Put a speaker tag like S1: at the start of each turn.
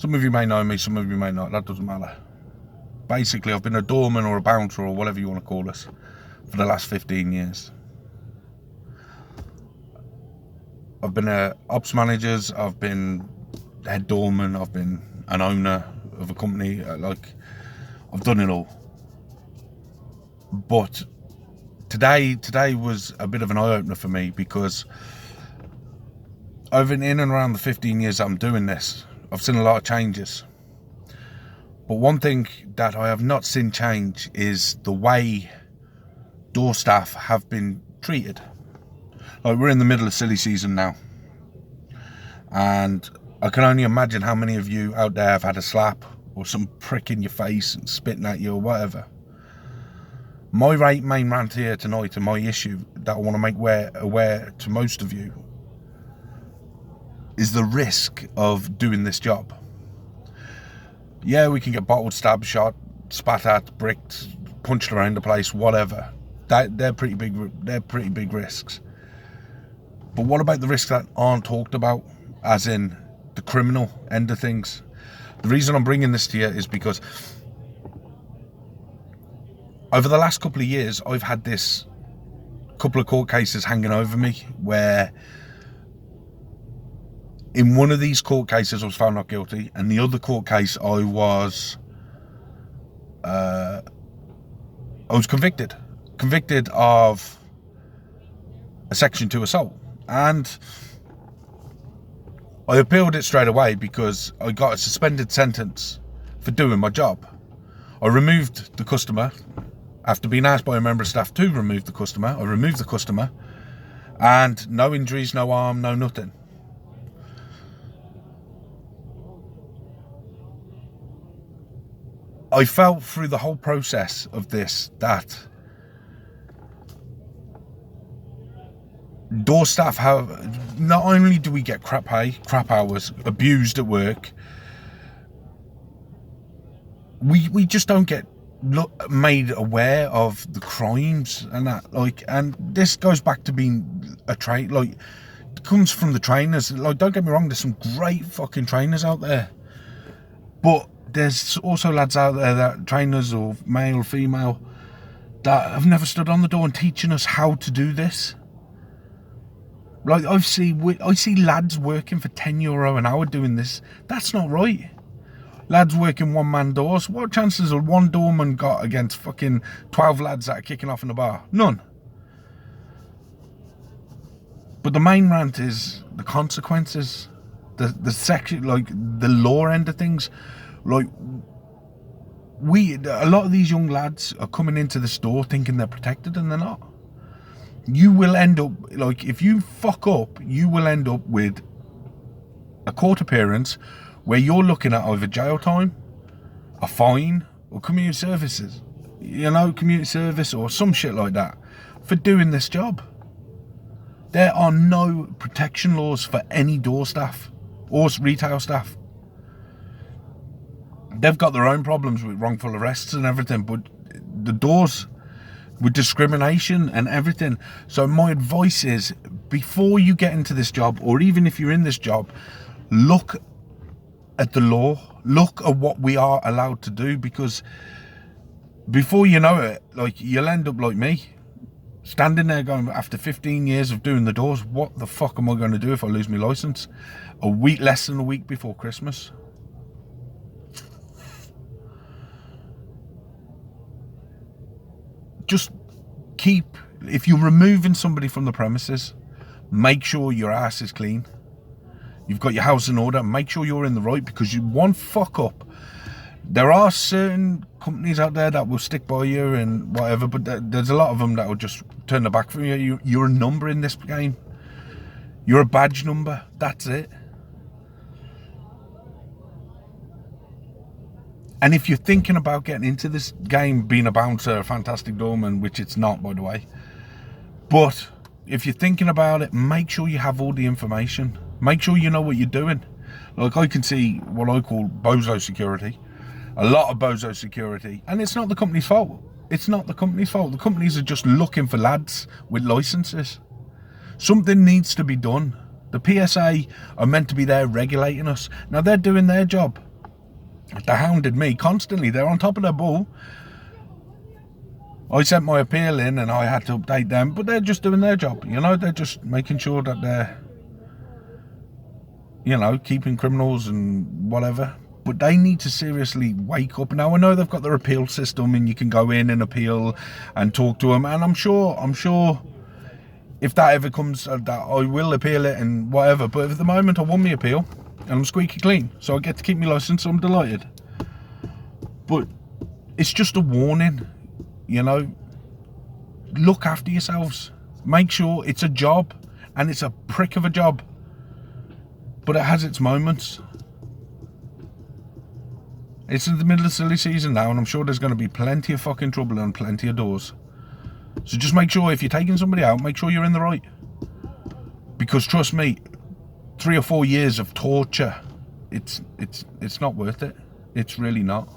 S1: Some of you may know me, some of you may not, that doesn't matter. Basically, I've been a doorman or a bouncer or whatever you want to call us for the last 15 years. I've been ops managers, I've been head doorman, I've been an owner of a company, I've done it all. But today was a bit of an eye-opener for me, because over in and around the 15 years that I'm doing this, I've seen a lot of changes. But one thing that I have not seen change is the way door staff have been treated. Like, we're in the middle of silly season now, and I can only imagine how many of you out there have had a slap or some prick in your face and spitting at you or whatever. My main rant here tonight, and my issue that I want to make aware to most of you, is the risk of doing this job. Yeah, we can get bottled, stabbed, shot, spat at, bricked, punched around the place, whatever. They're pretty big risks. But what about the risks that aren't talked about, as in the criminal end of things? The reason I'm bringing this to you is because over the last couple of years, I've had this couple of court cases hanging over me, where in one of these court cases I was found not guilty, and the other court case I was convicted of a Section 2 assault. And I appealed it straight away because I got a suspended sentence for doing my job. I removed the customer after being asked by a member of staff to remove the customer. I removed the customer, and no injuries, no harm, no nothing. I felt through the whole process of this that door staff have, not only do we get crap pay, crap hours, abused at work, we just don't get made aware of the crimes and that. And this goes back to being a trade, it comes from the trainers. Don't get me wrong, there's some great fucking trainers out there, but there's also lads out there, that trainers, or male or female, that have never stood on the door and teaching us how to do this. I see lads working for €10 an hour doing this. That's not right. Lads working one-man doors. What chances has one doorman got against fucking 12 lads that are kicking off in the bar? None. But the main rant is the consequences, the section, the law end of things. A lot of these young lads are coming into the store thinking they're protected, and they're not. You will end up, if you fuck up, you will end up with a court appearance where you're looking at either jail time, a fine, or community services. Community service or some shit like that for doing this job. There are no protection laws for any door staff or retail staff. They've got their own problems with wrongful arrests and everything, but the doors, with discrimination and everything. So my advice is, before you get into this job, or even if you're in this job, look at the law, look at what we are allowed to do, because before you know it, you'll end up like me, standing there going, after 15 years of doing the doors, what the fuck am I going to do if I lose my license less than a week before Christmas? Just if you're removing somebody from the premises, make sure your ass is clean. You've got your house in order. Make sure you're in the right, because one fuck up. There are certain companies out there that will stick by you and whatever, but there's a lot of them that will just turn their back from you. You're a number in this game. You're a badge number. That's it. And if you're thinking about getting into this game, being a bouncer, a fantastic doorman, which it's not, by the way, but if you're thinking about it, make sure you have all the information. Make sure you know what you're doing. I can see what I call bozo security, a lot of bozo security, and it's not the company's fault. It's not the company's fault. The companies are just looking for lads with licenses. Something needs to be done. The PSA are meant to be there regulating us. Now, they're doing their job. They hounded me constantly. They're on top of their ball. I sent my appeal in and I had to update them, but they're just doing their job. You know, they're just making sure that they're, you know, keeping criminals and whatever. But they need to seriously wake up. Now, I know they've got their appeal system and you can go in and appeal and talk to them. And I'm sure if that ever comes, that I will appeal it and whatever. But at the moment, I won my appeal and I'm squeaky clean. So I get to keep my licence, so I'm delighted. But it's just a warning, you know. Look after yourselves. Make sure it's a job, and it's a prick of a job. But it has its moments. It's in the middle of silly season now, and I'm sure there's going to be plenty of fucking trouble and plenty of doors. So just make sure if you're taking somebody out, make sure you're in the right. Because trust me, 3 or 4 years of torture, it's not worth it. It's really not.